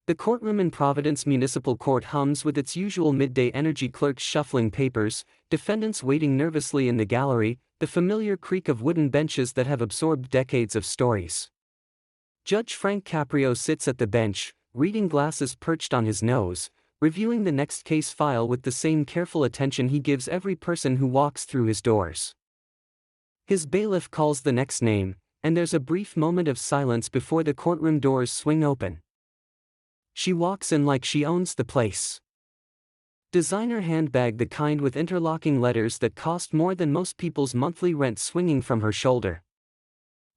The courtroom in Providence Municipal Court hums with its usual midday energy, clerks shuffling papers, defendants waiting nervously in the gallery, the familiar creak of wooden benches that have absorbed decades of stories. Judge Frank Caprio sits at the bench, reading glasses perched on his nose, reviewing the next case file with the same careful attention he gives every person who walks through his doors. His bailiff calls the next name, and there's a brief moment of silence before the courtroom doors swing open. She walks in like she owns the place. Designer handbag, the kind with interlocking letters that cost more than most people's monthly rent, swinging from her shoulder.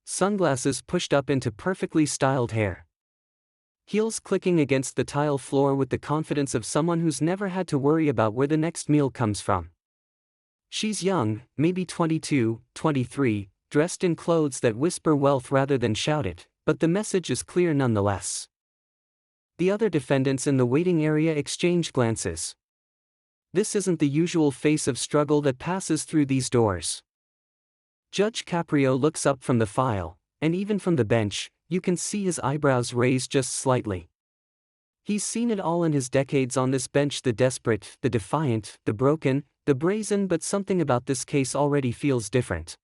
Sunglasses pushed up into perfectly styled hair. Heels clicking against the tile floor with the confidence of someone who's never had to worry about where the next meal comes from. She's young, maybe 22, 23, dressed in clothes that whisper wealth rather than shout it, but the message is clear nonetheless. The other defendants in the waiting area exchange glances. This isn't the usual face of struggle that passes through these doors. Judge Caprio looks up from the file, and even from the bench, you can see his eyebrows raise just slightly. He's seen it all in his decades on this bench: the desperate, the defiant, the broken, the brazen, but something about this case already feels different.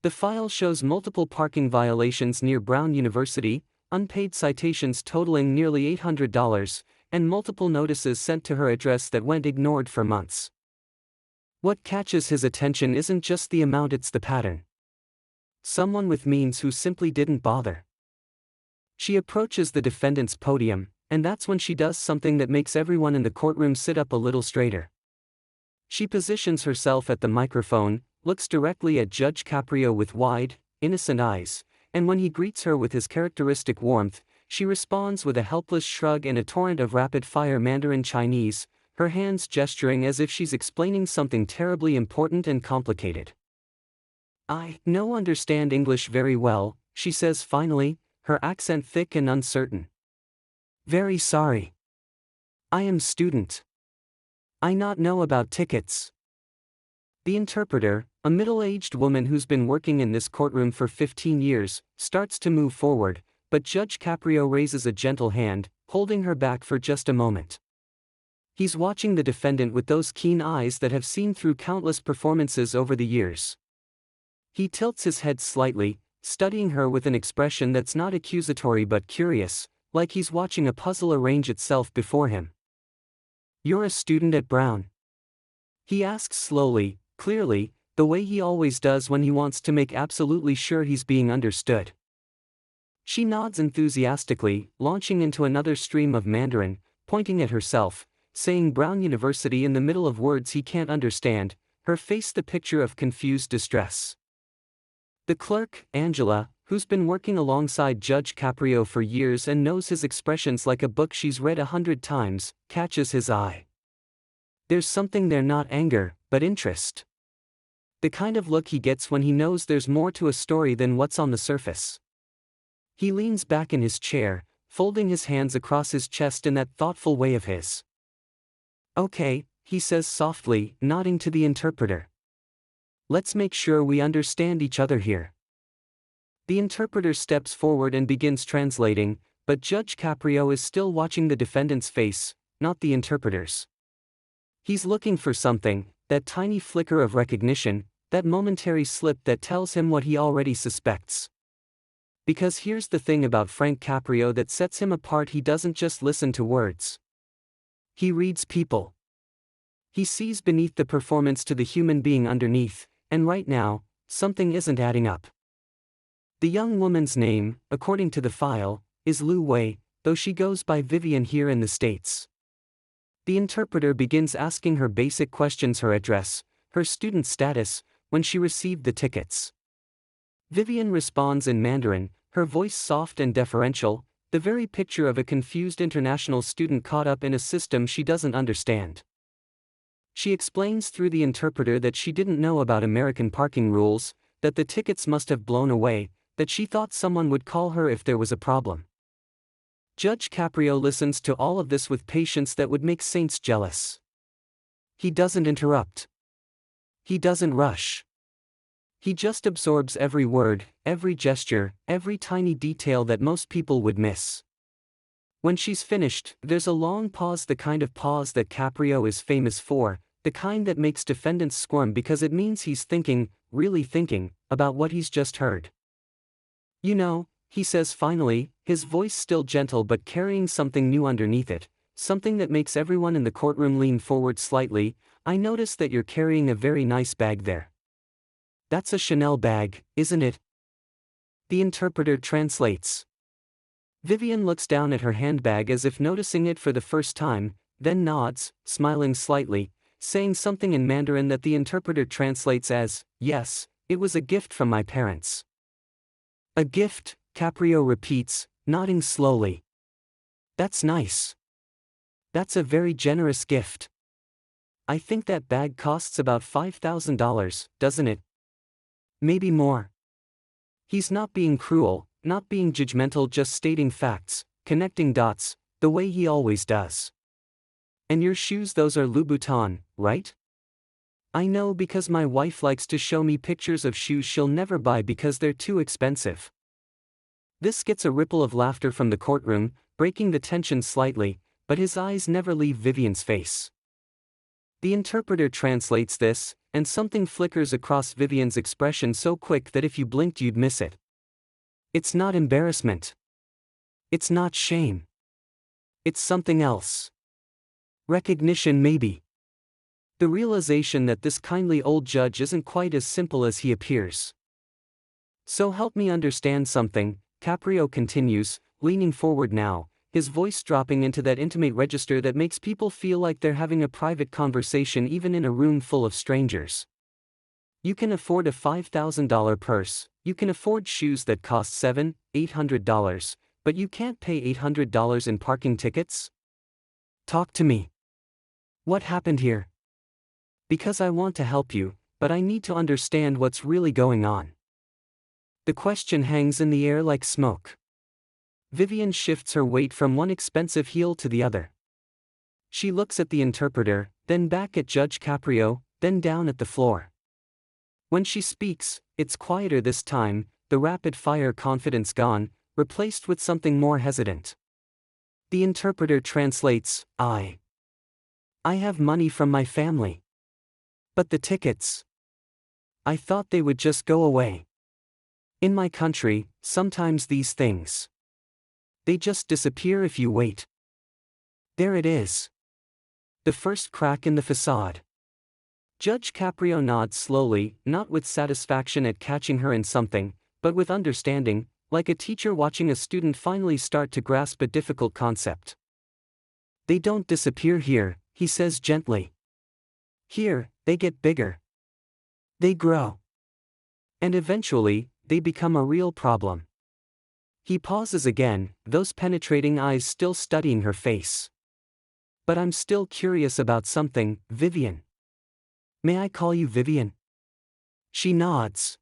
The file shows multiple parking violations near Brown University, unpaid citations totaling nearly $800, and multiple notices sent to her address that went ignored for months. What catches his attention isn't just the amount, it's the pattern. Someone with means who simply didn't bother. She approaches the defendant's podium, and that's when she does something that makes everyone in the courtroom sit up a little straighter. She positions herself at the microphone, looks directly at Judge Caprio with wide, innocent eyes, and when he greets her with his characteristic warmth, she responds with a helpless shrug and a torrent of rapid-fire Mandarin Chinese, her hands gesturing as if she's explaining something terribly important and complicated. "I no understand English very well," she says finally, her accent thick and uncertain. "Very sorry. I am student. I not know about tickets." The interpreter, a middle-aged woman who's been working in this courtroom for 15 years, starts to move forward, but Judge Caprio raises a gentle hand, holding her back for just a moment. He's watching the defendant with those keen eyes that have seen through countless performances over the years. He tilts his head slightly, studying her with an expression that's not accusatory but curious, like he's watching a puzzle arrange itself before him. "You're a student at Brown?" he asks slowly, clearly, the way he always does when he wants to make absolutely sure he's being understood. She nods enthusiastically, launching into another stream of Mandarin, pointing at herself, saying Brown University in the middle of words he can't understand, her face the picture of confused distress. The clerk, Angela, who's been working alongside Judge Caprio for years and knows his expressions like a book she's read 100 times, catches his eye. There's something there, not anger, but interest. The kind of look he gets when he knows there's more to a story than what's on the surface. He leans back in his chair, folding his hands across his chest in that thoughtful way of his. "Okay," he says softly, nodding to the interpreter. "Let's make sure we understand each other here." The interpreter steps forward and begins translating, but Judge Caprio is still watching the defendant's face, not the interpreter's. He's looking for something, that tiny flicker of recognition, that momentary slip that tells him what he already suspects. Because here's the thing about Frank Caprio that sets him apart: he doesn't just listen to words. He reads people. He sees beneath the performance to the human being underneath, and right now, something isn't adding up. The young woman's name, according to the file, is Lu Wei, though she goes by Vivian here in the States. The interpreter begins asking her basic questions: her address, her student status, when she received the tickets. Vivian responds in Mandarin, her voice soft and deferential, the very picture of a confused international student caught up in a system she doesn't understand. She explains through the interpreter that she didn't know about American parking rules, that the tickets must have blown away, that she thought someone would call her if there was a problem. Judge Caprio listens to all of this with patience that would make saints jealous. He doesn't interrupt. He doesn't rush. He just absorbs every word, every gesture, every tiny detail that most people would miss. When she's finished, there's a long pause, the kind of pause that Caprio is famous for, the kind that makes defendants squirm because it means he's thinking, really thinking, about what he's just heard. You know, he says finally, his voice still gentle but carrying something new underneath it, something that makes everyone in the courtroom lean forward slightly. I notice that you're carrying a very nice bag there. That's a Chanel bag, isn't it? The interpreter translates. Vivian looks down at her handbag as if noticing it for the first time, then nods, smiling slightly, saying something in Mandarin that the interpreter translates as, "Yes, it was a gift from my parents." A gift, Caprio repeats, nodding slowly. That's nice. That's a very generous gift. I think that bag costs about $5,000, doesn't it? Maybe more. He's not being cruel, not being judgmental, just stating facts, connecting dots, the way he always does. And your shoes, those are Louboutin, right? I know because my wife likes to show me pictures of shoes she'll never buy because they're too expensive. This gets a ripple of laughter from the courtroom, breaking the tension slightly, but his eyes never leave Vivian's face. The interpreter translates this, and something flickers across Vivian's expression so quick that if you blinked you'd miss it. It's not embarrassment. It's not shame. It's something else. Recognition, maybe. The realization that this kindly old judge isn't quite as simple as he appears. So help me understand something, Caprio continues, leaning forward now, his voice dropping into that intimate register that makes people feel like they're having a private conversation even in a room full of strangers. You can afford a $5,000 purse, you can afford shoes that cost $700, $800, but you can't pay $800 in parking tickets? Talk to me. What happened here? Because I want to help you, but I need to understand what's really going on. The question hangs in the air like smoke. Vivian shifts her weight from one expensive heel to the other. She looks at the interpreter, then back at Judge Caprio, then down at the floor. When she speaks, it's quieter this time, the rapid-fire confidence gone, replaced with something more hesitant. The interpreter translates, I have money from my family. But the tickets. I thought they would just go away. In my country, sometimes these things. They just disappear if you wait. There it is. The first crack in the façade. Judge Caprio nods slowly, not with satisfaction at catching her in something, but with understanding, like a teacher watching a student finally start to grasp a difficult concept. They don't disappear here, he says gently. Here, they get bigger. They grow. And eventually, they become a real problem. He pauses again, those penetrating eyes still studying her face. But I'm still curious about something, Vivian. May I call you Vivian? She nods.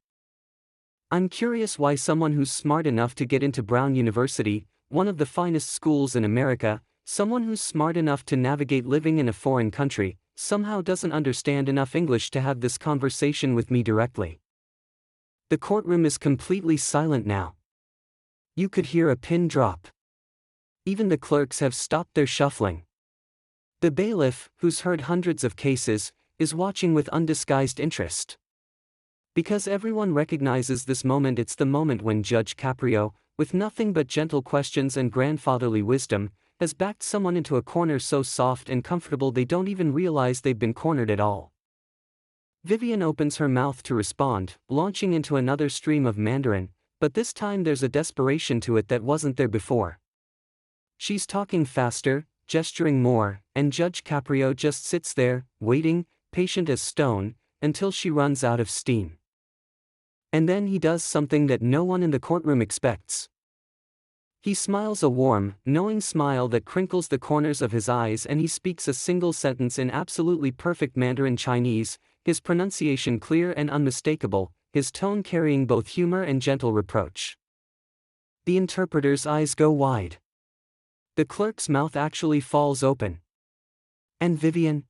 I'm curious why someone who's smart enough to get into Brown University, one of the finest schools in America, someone who's smart enough to navigate living in a foreign country, somehow doesn't understand enough English to have this conversation with me directly. The courtroom is completely silent now. You could hear a pin drop. Even the clerks have stopped their shuffling. The bailiff, who's heard hundreds of cases, is watching with undisguised interest. Because everyone recognizes this moment, it's the moment when Judge Caprio, with nothing but gentle questions and grandfatherly wisdom, has backed someone into a corner so soft and comfortable they don't even realize they've been cornered at all. Vivian opens her mouth to respond, launching into another stream of Mandarin, but this time there's a desperation to it that wasn't there before. She's talking faster, gesturing more, and Judge Caprio just sits there, waiting, patient as stone, until she runs out of steam. And then he does something that no one in the courtroom expects. He smiles a warm, knowing smile that crinkles the corners of his eyes, and he speaks a single sentence in absolutely perfect Mandarin Chinese, his pronunciation clear and unmistakable, his tone carrying both humor and gentle reproach. The interpreter's eyes go wide. The clerk's mouth actually falls open. And Vivian?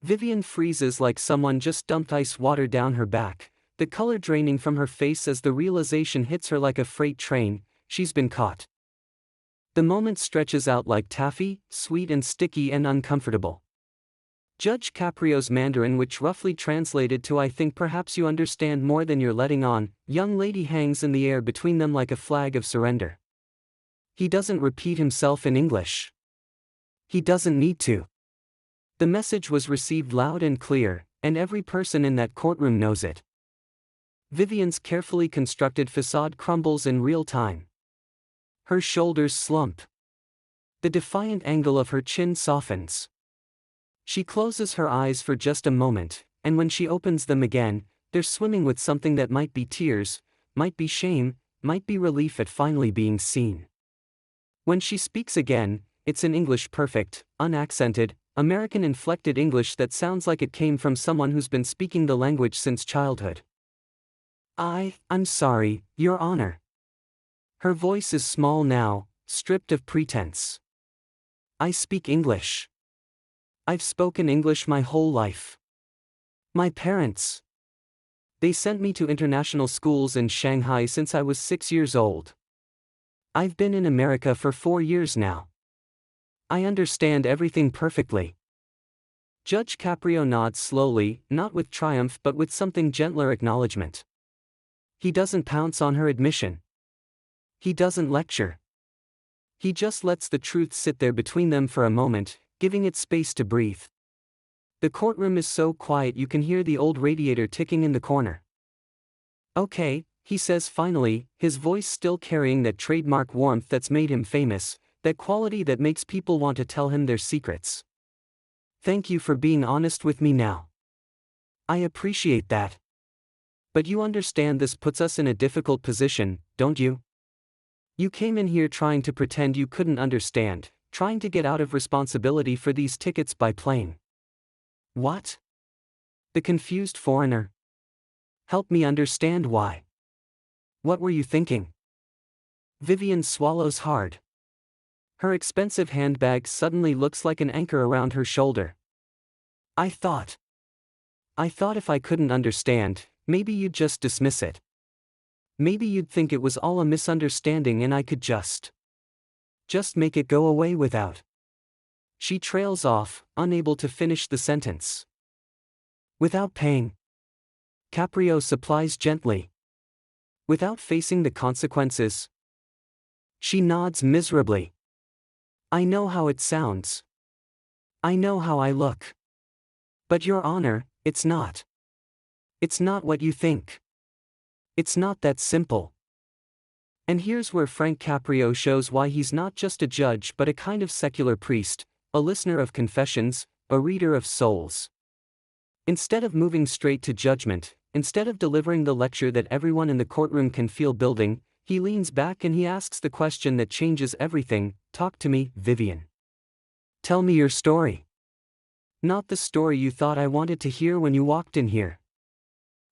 Vivian freezes like someone just dumped ice water down her back, the color draining from her face as the realization hits her like a freight train, she's been caught. The moment stretches out like taffy, sweet and sticky and uncomfortable. Judge Caprio's Mandarin, which roughly translated to "I think perhaps you understand more than you're letting on," young lady, hangs in the air between them like a flag of surrender. He doesn't repeat himself in English. He doesn't need to. The message was received loud and clear, and every person in that courtroom knows it. Vivian's carefully constructed façade crumbles in real time. Her shoulders slump. The defiant angle of her chin softens. She closes her eyes for just a moment, and when she opens them again, they're swimming with something that might be tears, might be shame, might be relief at finally being seen. When she speaks again, it's in English, perfect, unaccented, American inflected English that sounds like it came from someone who's been speaking the language since childhood. I'm sorry, Your Honor." Her voice is small now, stripped of pretense. "I speak English. I've spoken English my whole life. My parents, they sent me to international schools in Shanghai since I was 6 years old. I've been in America for 4 years now. I understand everything perfectly." Judge Caprio nods slowly, not with triumph but with something gentler acknowledgement. He doesn't pounce on her admission. He doesn't lecture. He just lets the truth sit there between them for a moment, giving it space to breathe. The courtroom is so quiet you can hear the old radiator ticking in the corner. "Okay," he says finally, his voice still carrying that trademark warmth that's made him famous, that quality that makes people want to tell him their secrets. "Thank you for being honest with me now. I appreciate that. But you understand this puts us in a difficult position, don't you? You came in here trying to pretend you couldn't understand, trying to get out of responsibility for these tickets by plane." "What?" The confused foreigner. "Help me understand why. What were you thinking?" Vivian swallows hard. Her expensive handbag suddenly looks like an anchor around her shoulder. I thought if I couldn't understand, maybe you'd just dismiss it. Maybe you'd think it was all a misunderstanding and I could just make it go away without." She trails off, unable to finish the sentence. "Without paying," Caprio supplies gently. "Without facing the consequences." She nods miserably. "I know how it sounds. I know how I look. But Your Honor, it's not. It's not what you think. It's not that simple." And here's where Frank Caprio shows why he's not just a judge but a kind of secular priest, a listener of confessions, a reader of souls. Instead of moving straight to judgment, instead of delivering the lecture that everyone in the courtroom can feel building, he leans back and he asks the question that changes everything. "Talk to me, Vivian. Tell me your story. Not the story you thought I wanted to hear when you walked in here.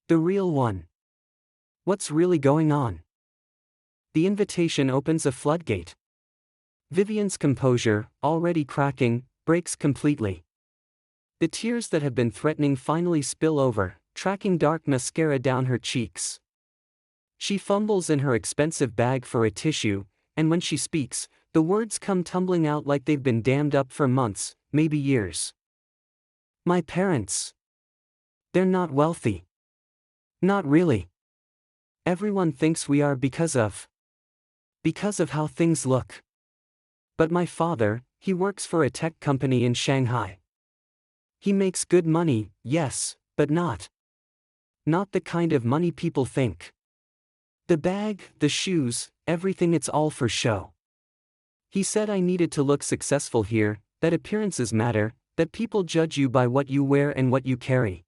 The real one. What's really going on?" The invitation opens a floodgate. Vivian's composure, already cracking, breaks completely. The tears that have been threatening finally spill over, tracking dark mascara down her cheeks. She fumbles in her expensive bag for a tissue, and when she speaks, the words come tumbling out like they've been dammed up for months, maybe years. "My parents. They're not wealthy. Not really. Everyone thinks we are because of how things look. But my father, he works for a tech company in Shanghai. He makes good money, yes, but not the kind of money people think. The bag, the shoes, everything, it's all for show. He said I needed to look successful here, that appearances matter, that people judge you by what you wear and what you carry.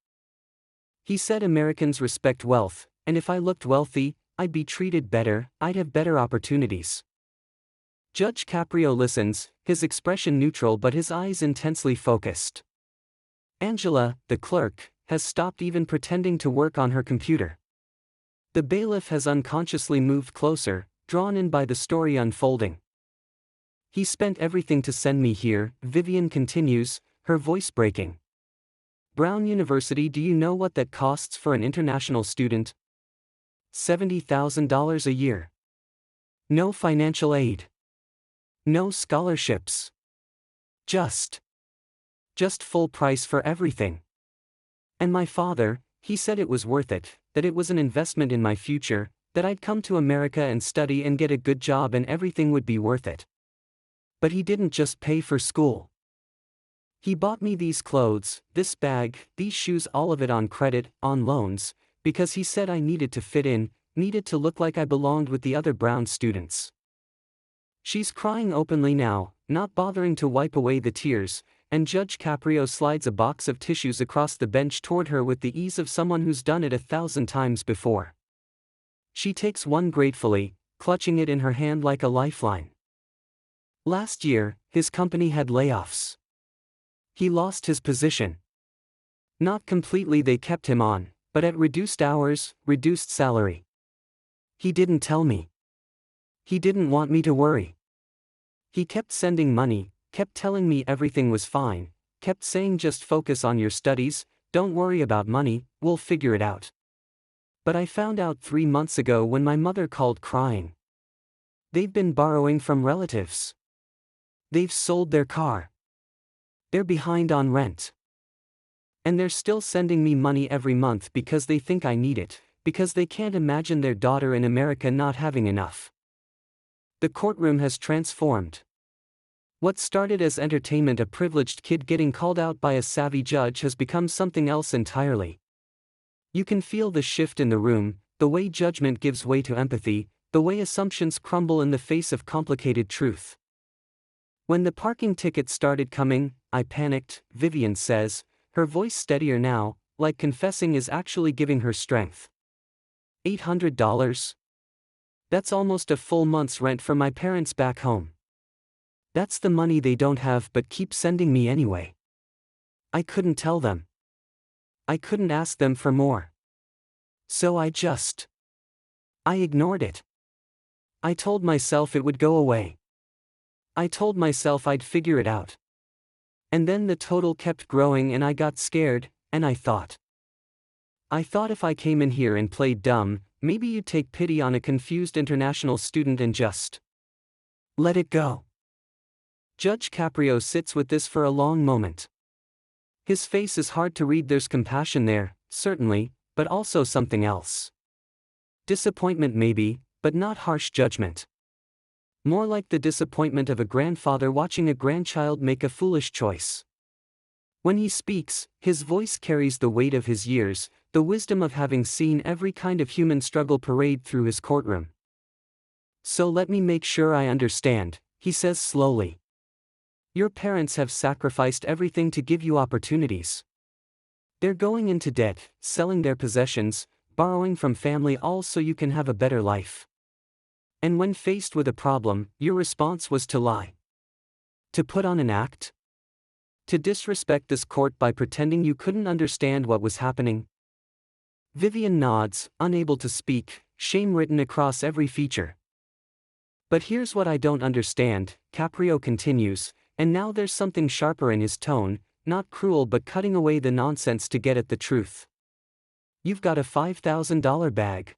He said Americans respect wealth, and if I looked wealthy, I'd be treated better, I'd have better opportunities." Judge Caprio listens, his expression neutral but his eyes intensely focused. Angela, the clerk, has stopped even pretending to work on her computer. The bailiff has unconsciously moved closer, drawn in by the story unfolding. "He spent everything to send me here," Vivian continues, her voice breaking. "Brown University, do you know what that costs for an international student? $70,000 a year. No financial aid. No scholarships. Just full price for everything. And my father, he said it was worth it, that it was an investment in my future, that I'd come to America and study and get a good job and everything would be worth it. But he didn't just pay for school. He bought me these clothes, this bag, these shoes, all of it on credit, on loans, because he said I needed to fit in, needed to look like I belonged with the other brown students. She's crying openly now, not bothering to wipe away the tears, and Judge Caprio slides a box of tissues across the bench toward her with the ease of someone who's done it 1,000 times before. She takes one gratefully, clutching it in her hand like a lifeline. Last year, his company had layoffs. He lost his position. Not completely, they kept him on, but at reduced hours, reduced salary. He didn't tell me. He didn't want me to worry. He kept sending money, kept telling me everything was fine, kept saying just focus on your studies, don't worry about money, we'll figure it out. But I found out 3 months ago when my mother called crying. They've been borrowing from relatives. They've sold their car. They're behind on rent. And they're still sending me money every month because they think I need it, because they can't imagine their daughter in America not having enough. The courtroom has transformed. What started as entertainment, a privileged kid getting called out by a savvy judge, has become something else entirely. You can feel the shift in the room, the way judgment gives way to empathy, the way assumptions crumble in the face of complicated truth. When the parking tickets started coming, I panicked, Vivian says, her voice steadier now, like confessing is actually giving her strength. $800? That's almost a full month's rent from my parents back home. That's the money they don't have but keep sending me anyway. I couldn't tell them. I couldn't ask them for more. So I ignored it. I told myself it would go away. I told myself I'd figure it out. And then the total kept growing and I got scared, and I thought if I came in here and played dumb, maybe you'd take pity on a confused international student and just let it go. Judge Caprio sits with this for a long moment. His face is hard to read. There's compassion there, certainly, but also something else. Disappointment maybe, but not harsh judgment. More like the disappointment of a grandfather watching a grandchild make a foolish choice. When he speaks, his voice carries the weight of his years, the wisdom of having seen every kind of human struggle parade through his courtroom. So let me make sure I understand, he says slowly. Your parents have sacrificed everything to give you opportunities. They're going into debt, selling their possessions, borrowing from family, all so you can have a better life. And when faced with a problem, your response was to lie. To put on an act? To disrespect this court by pretending you couldn't understand what was happening? Vivian nods, unable to speak, shame written across every feature. But here's what I don't understand, Caprio continues, and now there's something sharper in his tone, not cruel but cutting away the nonsense to get at the truth. You've got a $5,000 bag.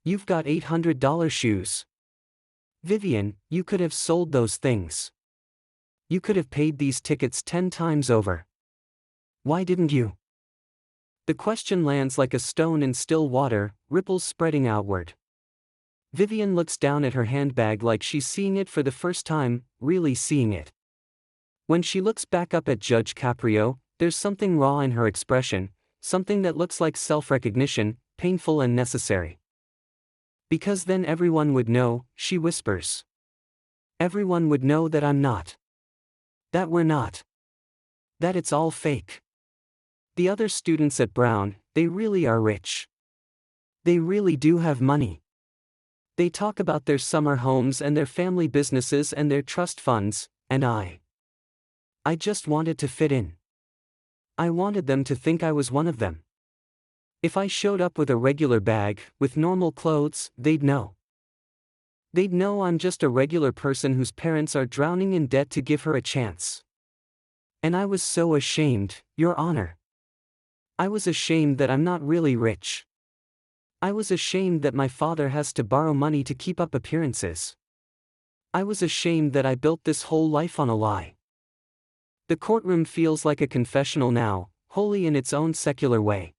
You've got $800 shoes. Vivian, you could have sold those things. You could have paid these tickets 10 times over. Why didn't you? The question lands like a stone in still water, ripples spreading outward. Vivian looks down at her handbag like she's seeing it for the first time, really seeing it. When she looks back up at Judge Caprio, there's something raw in her expression, something that looks like self-recognition, painful and necessary. Because then everyone would know, she whispers. Everyone would know that I'm not. That we're not. That it's all fake. The other students at Brown, they really are rich. They really do have money. They talk about their summer homes and their family businesses and their trust funds, and I just wanted to fit in. I wanted them to think I was one of them. If I showed up with a regular bag, with normal clothes, they'd know. They'd know I'm just a regular person whose parents are drowning in debt to give her a chance. And I was so ashamed, Your Honor. I was ashamed that I'm not really rich. I was ashamed that my father has to borrow money to keep up appearances. I was ashamed that I built this whole life on a lie. The courtroom feels like a confessional now, wholly in its own secular way.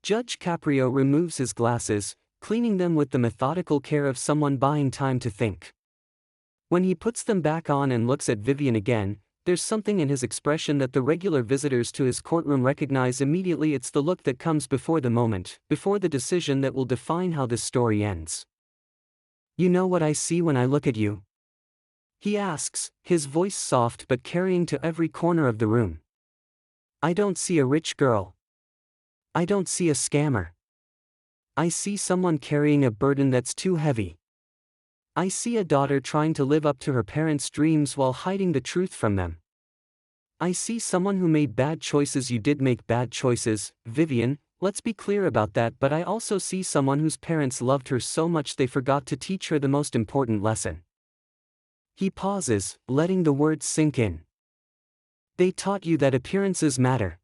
Judge Caprio removes his glasses, cleaning them with the methodical care of someone buying time to think. When he puts them back on and looks at Vivian again, there's something in his expression that the regular visitors to his courtroom recognize immediately. It's the look that comes before the moment, before the decision that will define how this story ends. You know what I see when I look at you? He asks, his voice soft but carrying to every corner of the room. I don't see a rich girl. I don't see a scammer. I see someone carrying a burden that's too heavy. I see a daughter trying to live up to her parents' dreams while hiding the truth from them. I see someone who made bad choices. You did make bad choices, Vivian, let's be clear about that, but I also see someone whose parents loved her so much they forgot to teach her the most important lesson. He pauses, letting the words sink in. They taught you that appearances matter.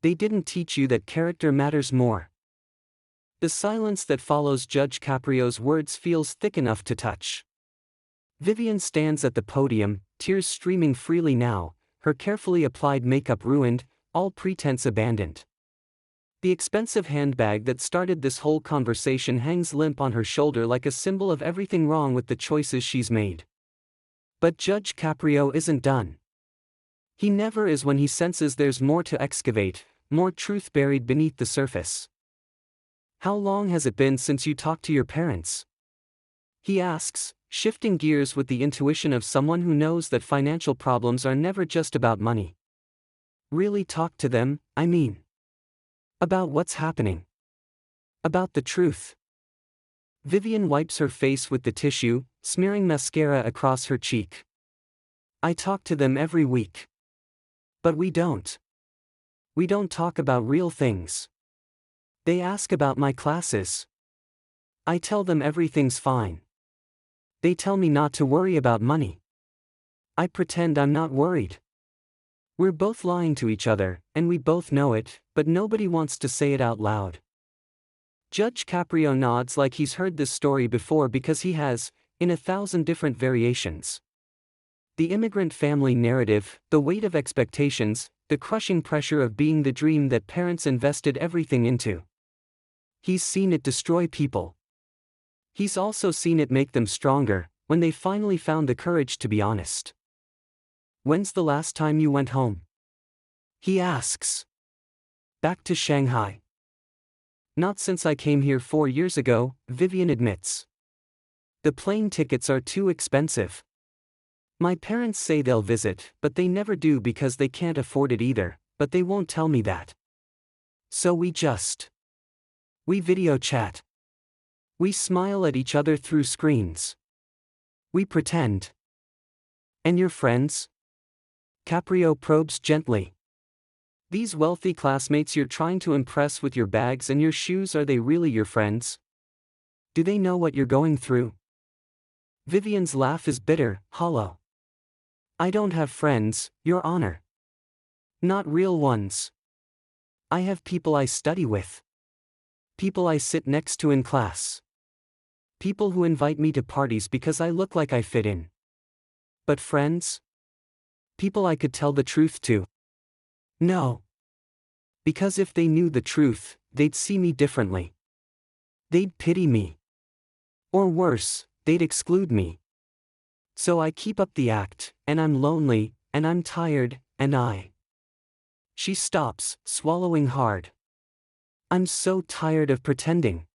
They didn't teach you that character matters more. The silence that follows Judge Caprio's words feels thick enough to touch. Vivian stands at the podium, tears streaming freely now, her carefully applied makeup ruined, all pretense abandoned. The expensive handbag that started this whole conversation hangs limp on her shoulder like a symbol of everything wrong with the choices she's made. But Judge Caprio isn't done. He never is when he senses there's more to excavate, more truth buried beneath the surface. How long has it been since you talked to your parents? He asks, shifting gears with the intuition of someone who knows that financial problems are never just about money. Really talk to them, I mean. About what's happening. About the truth. Vivian wipes her face with the tissue, smearing mascara across her cheek. I talk to them every week. But we don't. We don't talk about real things. They ask about my classes. I tell them everything's fine. They tell me not to worry about money. I pretend I'm not worried. We're both lying to each other, and we both know it, but nobody wants to say it out loud. Judge Caprio nods like he's heard this story before because he has, in 1,000 different variations. The immigrant family narrative, the weight of expectations, the crushing pressure of being the dream that parents invested everything into. He's seen it destroy people. He's also seen it make them stronger, when they finally found the courage to be honest. When's the last time you went home? He asks. Back to Shanghai. Not since I came here 4 years ago, Vivian admits. The plane tickets are too expensive. My parents say they'll visit, but they never do because they can't afford it either, but they won't tell me that. So we video chat. We smile at each other through screens. We pretend. And your friends? Caprio probes gently. These wealthy classmates you're trying to impress with your bags and your shoes, are they really your friends? Do they know what you're going through? Vivian's laugh is bitter, hollow. I don't have friends, Your Honor. Not real ones. I have people I study with. People I sit next to in class. People who invite me to parties because I look like I fit in. But friends? People I could tell the truth to? No. Because if they knew the truth, they'd see me differently. They'd pity me. Or worse, they'd exclude me. So I keep up the act, and I'm lonely, and I'm tired, and She stops, swallowing hard. I'm so tired of pretending.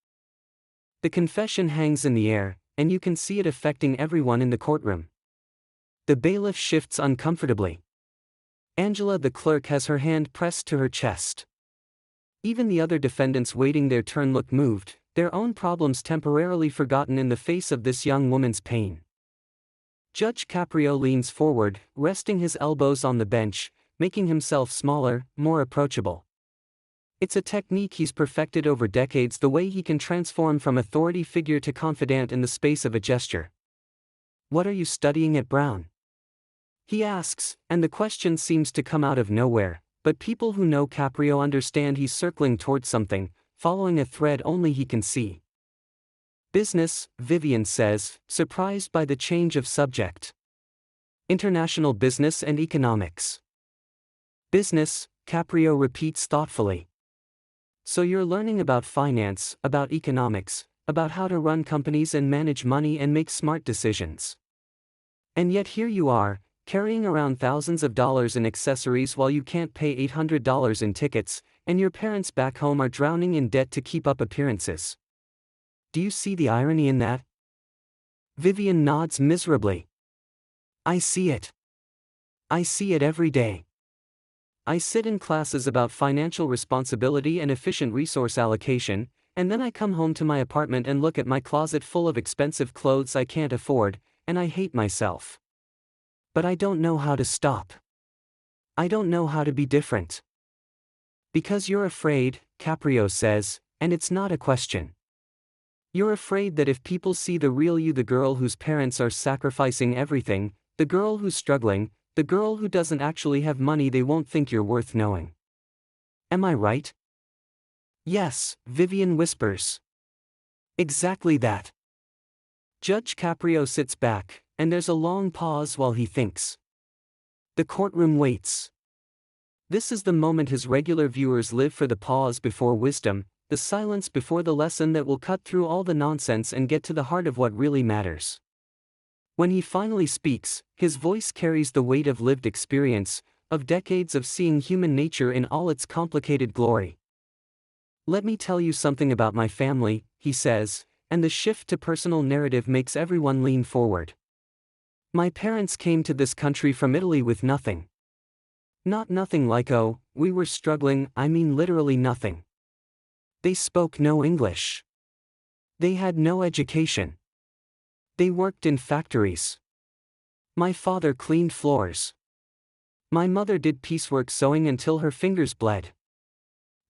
The confession hangs in the air, and you can see it affecting everyone in the courtroom. The bailiff shifts uncomfortably. Angela the clerk has her hand pressed to her chest. Even the other defendants waiting their turn look moved, their own problems temporarily forgotten in the face of this young woman's pain. Judge Caprio leans forward, resting his elbows on the bench, making himself smaller, more approachable. It's a technique he's perfected over decades, the way he can transform from authority figure to confidant in the space of a gesture. What are you studying at Brown? He asks, and the question seems to come out of nowhere, but people who know Caprio understand he's circling towards something, following a thread only he can see. Business, Vivian says, surprised by the change of subject. International business and economics. Business, Caprio repeats thoughtfully. So you're learning about finance, about economics, about how to run companies and manage money and make smart decisions. And yet here you are, carrying around thousands of dollars in accessories while you can't pay $800 in tickets, and your parents back home are drowning in debt to keep up appearances. Do you see the irony in that? Vivian nods miserably. I see it. I see it every day. I sit in classes about financial responsibility and efficient resource allocation, and then I come home to my apartment and look at my closet full of expensive clothes I can't afford, and I hate myself. But I don't know how to stop. I don't know how to be different. Because you're afraid, Caprio says, and it's not a question. You're afraid that if people see the real you, the girl whose parents are sacrificing everything, the girl who's struggling, the girl who doesn't actually have money, they won't think you're worth knowing. Am I right? Yes, Vivian whispers. Exactly that. Judge Caprio sits back, and there's a long pause while he thinks. The courtroom waits. This is the moment his regular viewers live for, the pause before wisdom, the silence before the lesson that will cut through all the nonsense and get to the heart of what really matters. When he finally speaks, his voice carries the weight of lived experience, of decades of seeing human nature in all its complicated glory. Let me tell you something about my family, he says, and the shift to personal narrative makes everyone lean forward. My parents came to this country from Italy with nothing. Not nothing like, oh, we were struggling, I mean literally nothing. They spoke no English. They had no education. They worked in factories. My father cleaned floors. My mother did piecework sewing until her fingers bled.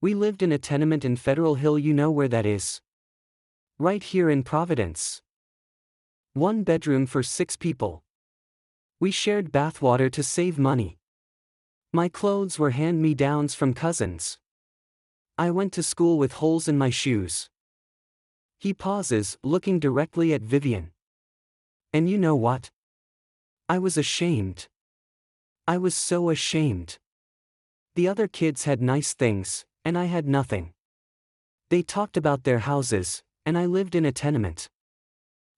We lived in a tenement in Federal Hill, you know where that is? Right here in Providence. 1 bedroom for 6 people. We shared bathwater to save money. My clothes were hand-me-downs from cousins. I went to school with holes in my shoes. He pauses, looking directly at Vivian. And you know what? I was ashamed. I was so ashamed. The other kids had nice things, and I had nothing. They talked about their houses, and I lived in a tenement.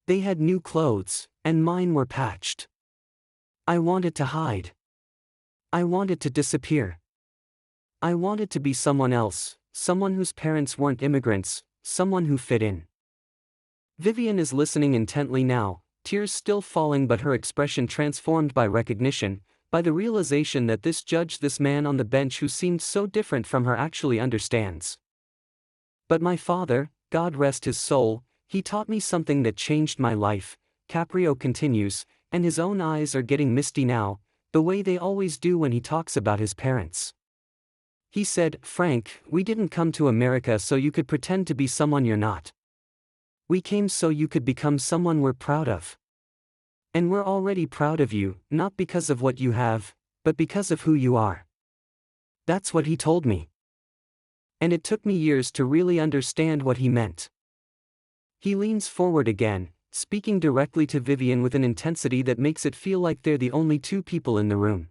They had new clothes, and mine were patched. I wanted to hide. I wanted to disappear. I wanted to be someone else, someone whose parents weren't immigrants, someone who fit in. Vivian is listening intently now, tears still falling, but her expression transformed by recognition, by the realization that this judge, this man on the bench who seemed so different from her, actually understands. But my father, God rest his soul, he taught me something that changed my life, Caprio continues, and his own eyes are getting misty now, the way they always do when he talks about his parents. He said, Frank, we didn't come to America so you could pretend to be someone you're not. We came so you could become someone we're proud of. And we're already proud of you, not because of what you have, but because of who you are. That's what he told me. And it took me years to really understand what he meant. He leans forward again, speaking directly to Vivian with an intensity that makes it feel like they're the only 2 people in the room.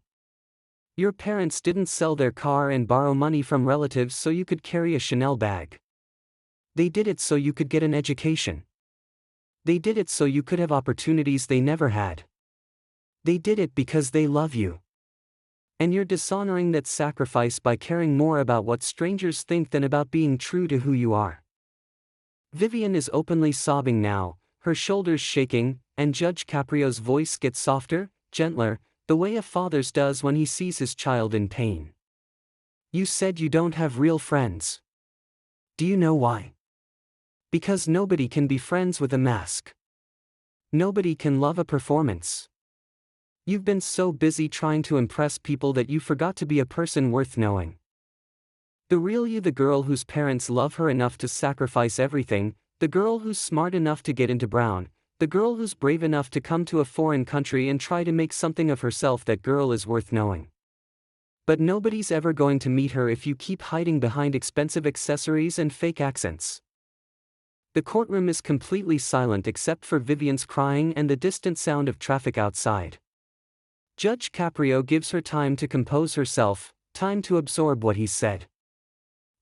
Your parents didn't sell their car and borrow money from relatives so you could carry a Chanel bag. They did it so you could get an education. They did it so you could have opportunities they never had. They did it because they love you. And you're dishonoring that sacrifice by caring more about what strangers think than about being true to who you are. Vivian is openly sobbing now, her shoulders shaking, and Judge Caprio's voice gets softer, gentler, the way a father's does when he sees his child in pain. You said you don't have real friends. Do you know why? Because nobody can be friends with a mask. Nobody can love a performance. You've been so busy trying to impress people that you forgot to be a person worth knowing. The real you, the girl whose parents love her enough to sacrifice everything, the girl who's smart enough to get into Brown, the girl who's brave enough to come to a foreign country and try to make something of herself, that girl is worth knowing. But nobody's ever going to meet her if you keep hiding behind expensive accessories and fake accents. The courtroom is completely silent except for Vivian's crying and the distant sound of traffic outside. Judge Caprio gives her time to compose herself, time to absorb what he's said.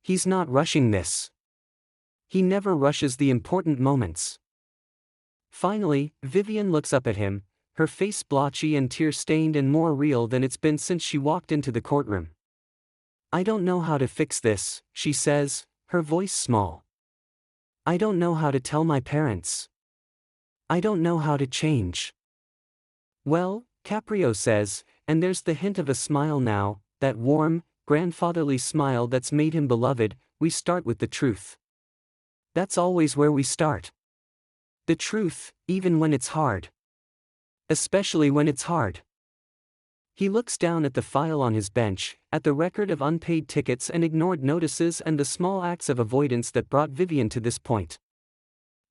He's not rushing this. He never rushes the important moments. Finally, Vivian looks up at him, her face blotchy and tear-stained and more real than it's been since she walked into the courtroom. "I don't know how to fix this," she says, her voice small. "I don't know how to tell my parents. I don't know how to change." "Well," Caprio says, and there's the hint of a smile now, that warm, grandfatherly smile that's made him beloved, "we start with the truth. That's always where we start. The truth, even when it's hard. Especially when it's hard." He looks down at the file on his bench, at the record of unpaid tickets and ignored notices and the small acts of avoidance that brought Vivian to this point.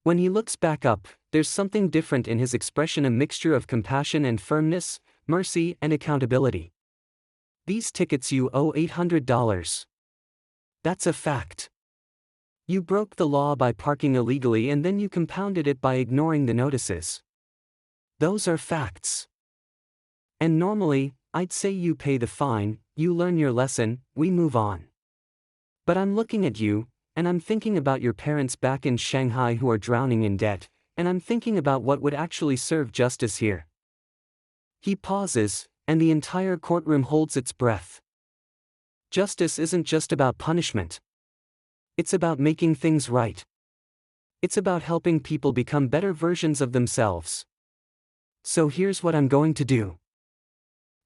When he looks back up, there's something different in his expression, a mixture of compassion and firmness, mercy and accountability. "These tickets you owe $800. That's a fact. You broke the law by parking illegally and then you compounded it by ignoring the notices. Those are facts. And normally, I'd say you pay the fine, you learn your lesson, we move on. But I'm looking at you, and I'm thinking about your parents back in Shanghai who are drowning in debt, and I'm thinking about what would actually serve justice here." He pauses, and the entire courtroom holds its breath. Justice isn't just about punishment. It's about making things right. It's about helping people become better versions of themselves. "So here's what I'm going to do."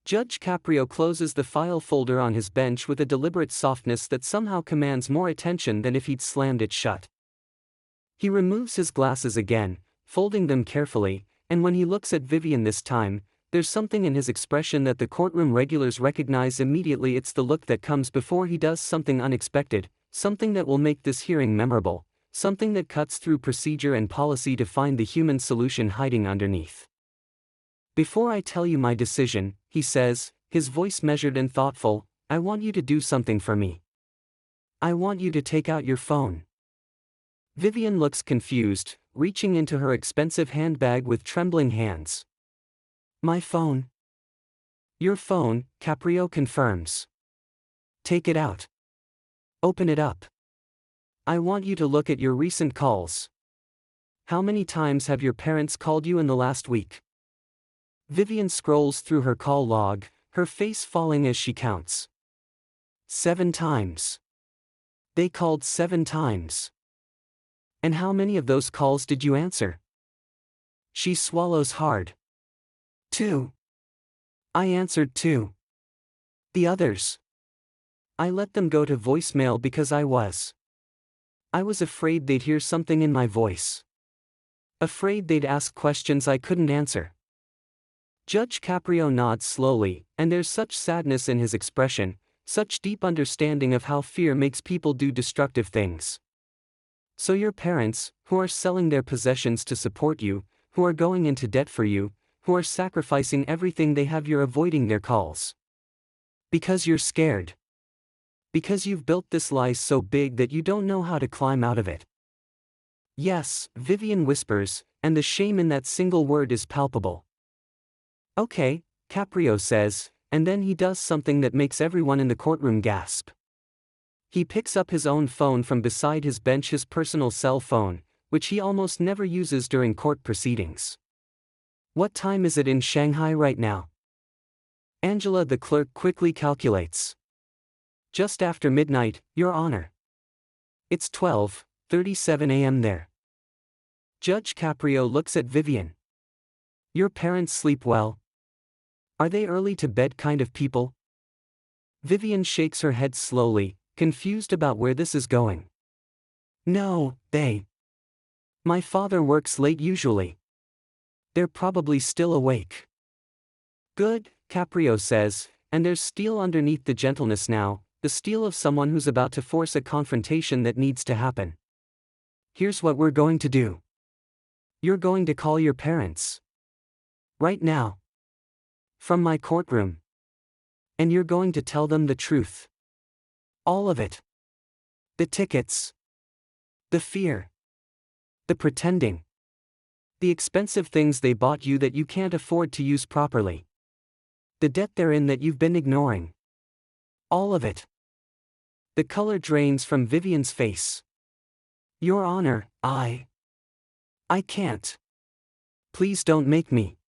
Judge Caprio closes the file folder on his bench with a deliberate softness that somehow commands more attention than if he'd slammed it shut. He removes his glasses again, folding them carefully, and when he looks at Vivian this time, there's something in his expression that the courtroom regulars recognize immediately. It's the look that comes before he does something unexpected, something that will make this hearing memorable, something that cuts through procedure and policy to find the human solution hiding underneath. "Before I tell you my decision," he says, his voice measured and thoughtful, "I want you to do something for me. I want you to take out your phone." Vivian looks confused, reaching into her expensive handbag with trembling hands. "My phone?" "Your phone," Caprio confirms. "Take it out. Open it up. I want you to look at your recent calls. How many times have your parents called you in the last week?" Vivian scrolls through her call log, her face falling as she counts. 7 times. They called 7 times. "And how many of those calls did you answer?" She swallows hard. 2. I answered 2. The others? I let them go to voicemail because I was afraid they'd hear something in my voice. Afraid they'd ask questions I couldn't answer. Judge Caprio nods slowly, and there's such sadness in his expression, such deep understanding of how fear makes people do destructive things. "So your parents, who are selling their possessions to support you, who are going into debt for you, who are sacrificing everything they have, you're avoiding their calls. Because you're scared. Because you've built this lie so big that you don't know how to climb out of it." "Yes," Vivian whispers, and the shame in that single word is palpable. "Okay," Caprio says, and then he does something that makes everyone in the courtroom gasp. He picks up his own phone from beside his bench, his personal cell phone, which he almost never uses during court proceedings. "What time is it in Shanghai right now?" Angela the clerk quickly calculates. "Just after midnight, Your Honor. It's 12:37 a.m. there." Judge Caprio looks at Vivian. "Your parents sleep well? Are they early to bed kind of people?" Vivian shakes her head slowly, confused about where this is going. "No, My father works late usually. They're probably still awake." "Good," Caprio says, and there's steel underneath the gentleness now, the steel of someone who's about to force a confrontation that needs to happen. "Here's what we're going to do. You're going to call your parents. Right now. From my courtroom. And you're going to tell them the truth. All of it. The tickets. The fear. The pretending. The expensive things they bought you that you can't afford to use properly. The debt they're in that you've been ignoring. All of it. The color drains from Vivian's face. Your Honor, I can't. Please don't make me.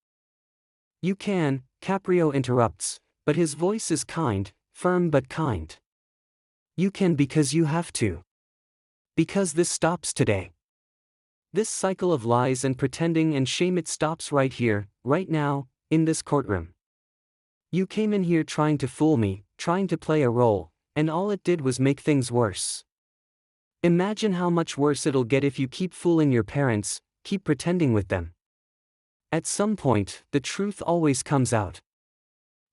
You can, Caprio interrupts, but his voice is kind, firm but kind. You can because you have to. Because this stops today. This cycle of lies and pretending and shame, it stops right here, right now, in this courtroom. You came in here trying to fool me, trying to play a role, and all it did was make things worse. Imagine how much worse it'll get if you keep fooling your parents, keep pretending with them. At some point, the truth always comes out.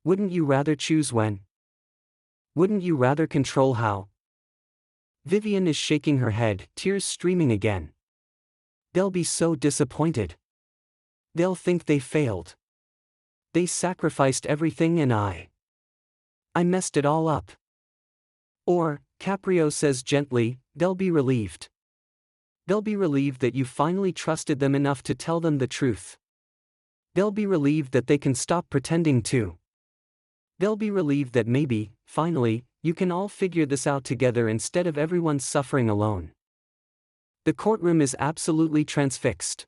Wouldn't you rather choose when? Wouldn't you rather control how? Vivian is shaking her head, tears streaming again. They'll be so disappointed. They'll think they failed. They sacrificed everything and I messed it all up. Or, Caprio says gently, they'll be relieved. They'll be relieved that you finally trusted them enough to tell them the truth. They'll be relieved that they can stop pretending too. They'll be relieved that maybe, finally, you can all figure this out together instead of everyone suffering alone. The courtroom is absolutely transfixed.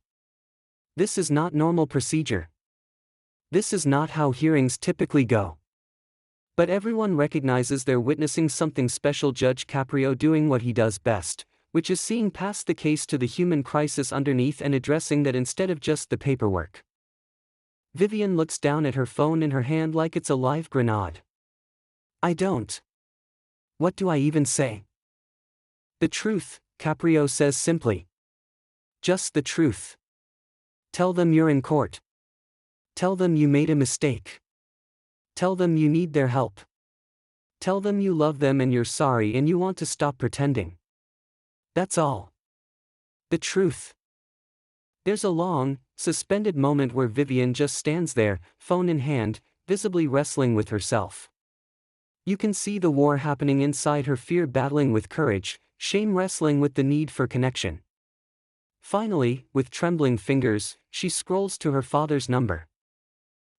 This is not normal procedure. This is not how hearings typically go. But everyone recognizes they're witnessing something special. Judge Caprio doing what he does best, which is seeing past the case to the human crisis underneath and addressing that instead of just the paperwork. Vivian looks down at her phone in her hand like it's a live grenade. I don't. What do I even say? The truth, Caprio says simply. Just the truth. Tell them you're in court. Tell them you made a mistake. Tell them you need their help. Tell them you love them and you're sorry and you want to stop pretending. That's all. The truth. There's a long, suspended moment where Vivian just stands there, phone in hand, visibly wrestling with herself. You can see the war happening inside her, fear battling with courage, shame wrestling with the need for connection. Finally, with trembling fingers, she scrolls to her father's number.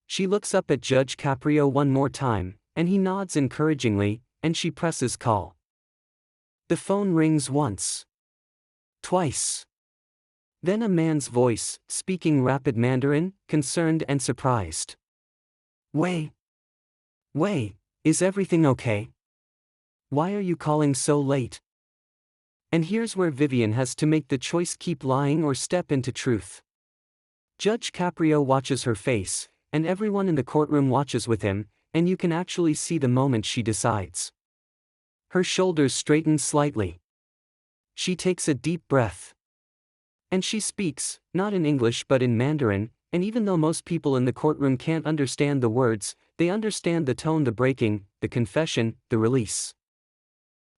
She looks up at Judge Caprio one more time, and he nods encouragingly, and she presses call. The phone rings once. Twice. Then a man's voice, speaking rapid Mandarin, concerned and surprised. Wei, is everything okay? Why are you calling so late? And here's where Vivian has to make the choice: keep lying or step into truth. Judge Caprio watches her face, and everyone in the courtroom watches with him, and you can actually see the moment she decides. Her shoulders straighten slightly. She takes a deep breath. And she speaks, not in English but in Mandarin, and even though most people in the courtroom can't understand the words, they understand the tone, the breaking, the confession, the release.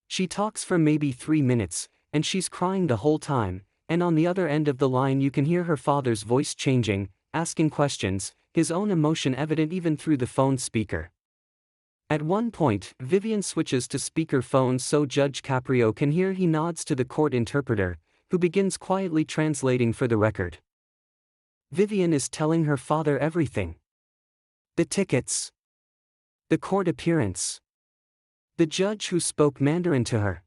She talks for maybe 3 minutes, and she's crying the whole time, and on the other end of the line you can hear her father's voice changing, asking questions, his own emotion evident even through the phone speaker. At one point, Vivian switches to speakerphone so Judge Caprio can hear. He nods to the court interpreter, who begins quietly translating for the record. Vivian is telling her father everything. The tickets. The court appearance. The judge who spoke Mandarin to her.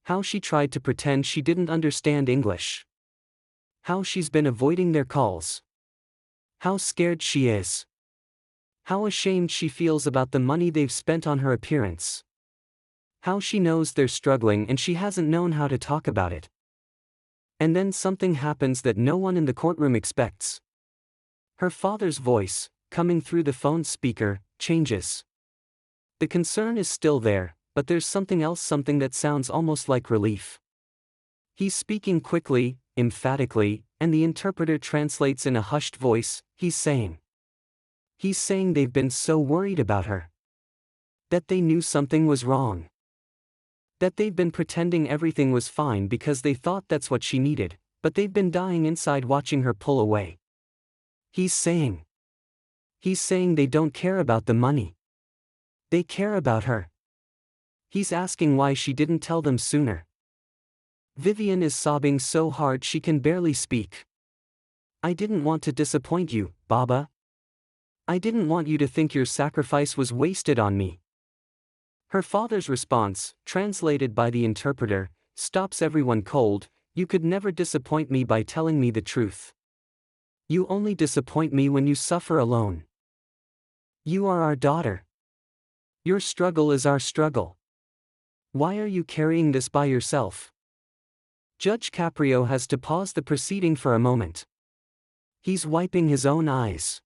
How she tried to pretend she didn't understand English. How she's been avoiding their calls. How scared she is. How ashamed she feels about the money they've spent on her appearance. How she knows they're struggling and she hasn't known how to talk about it. And then something happens that no one in the courtroom expects. Her father's voice, coming through the phone speaker, changes. The concern is still there, but there's something else, something that sounds almost like relief. He's speaking quickly, emphatically, and the interpreter translates in a hushed voice. He's saying they've been so worried about her. That they knew something was wrong. That they've been pretending everything was fine because they thought that's what she needed, but they've been dying inside watching her pull away. He's saying they don't care about the money. They care about her. He's asking why she didn't tell them sooner. Vivian is sobbing so hard she can barely speak. I didn't want to disappoint you, Baba. I didn't want you to think your sacrifice was wasted on me. Her father's response, translated by the interpreter, stops everyone cold. You could never disappoint me by telling me the truth. You only disappoint me when you suffer alone. You are our daughter. Your struggle is our struggle. Why are you carrying this by yourself? Judge Caprio has to pause the proceeding for a moment. He's wiping his own eyes.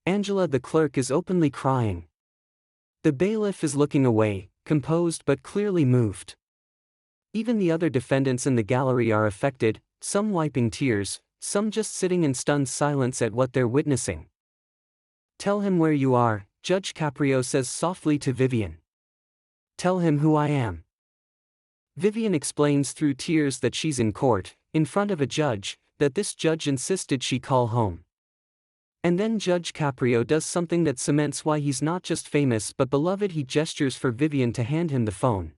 Angela the clerk is openly crying. The bailiff is looking away, composed but clearly moved. Even the other defendants in the gallery are affected, some wiping tears, some just sitting in stunned silence at what they're witnessing. Tell him where you are, Judge Caprio says softly to Vivian. Tell him who I am. Vivian explains through tears that she's in court, in front of a judge, that this judge insisted she call home. And then Judge Caprio does something that cements why he's not just famous but beloved. He gestures for Vivian to hand him the phone.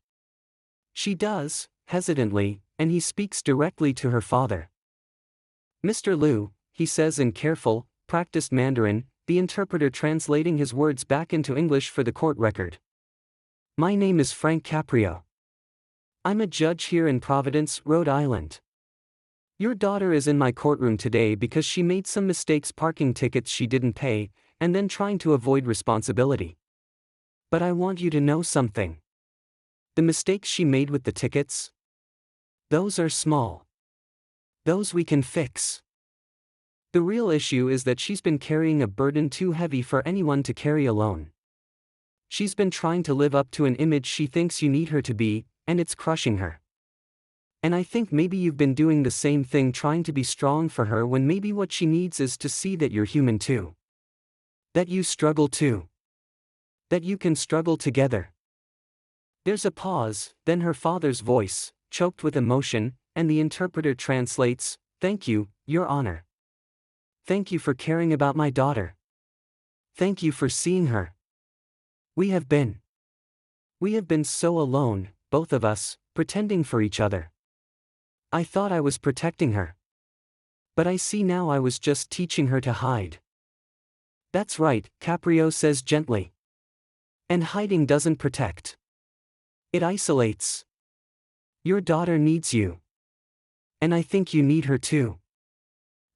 She does, hesitantly, and he speaks directly to her father. Mr. Liu, he says in careful, practiced Mandarin, the interpreter translating his words back into English for the court record. My name is Frank Caprio. I'm a judge here in Providence, Rhode Island. Your daughter is in my courtroom today because she made some mistakes parking tickets she didn't pay, and then trying to avoid responsibility. But I want you to know something. The mistakes she made with the tickets? Those are small. Those we can fix. The real issue is that she's been carrying a burden too heavy for anyone to carry alone. She's been trying to live up to an image she thinks you need her to be, and it's crushing her. And I think maybe you've been doing the same thing, trying to be strong for her when maybe what she needs is to see that you're human too. That you struggle too. That you can struggle together. There's a pause, then her father's voice, choked with emotion, and the interpreter translates, Thank you, Your Honor. Thank you for caring about my daughter. Thank you for seeing her. We have been so alone, both of us, pretending for each other. I thought I was protecting her. But I see now I was just teaching her to hide. That's right, Caprio says gently. And hiding doesn't protect. It isolates. Your daughter needs you. And I think you need her too.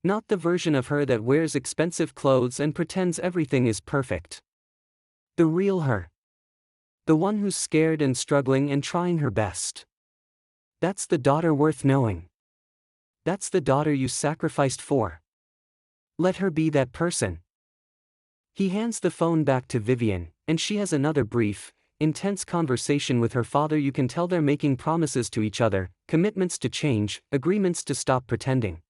Not the version of her that wears expensive clothes and pretends everything is perfect. The real her. The one who's scared and struggling and trying her best. That's the daughter worth knowing. That's the daughter you sacrificed for. Let her be that person. He hands the phone back to Vivian, and she has another brief, intense conversation with her father. You can tell they're making promises to each other, commitments to change, agreements to stop pretending.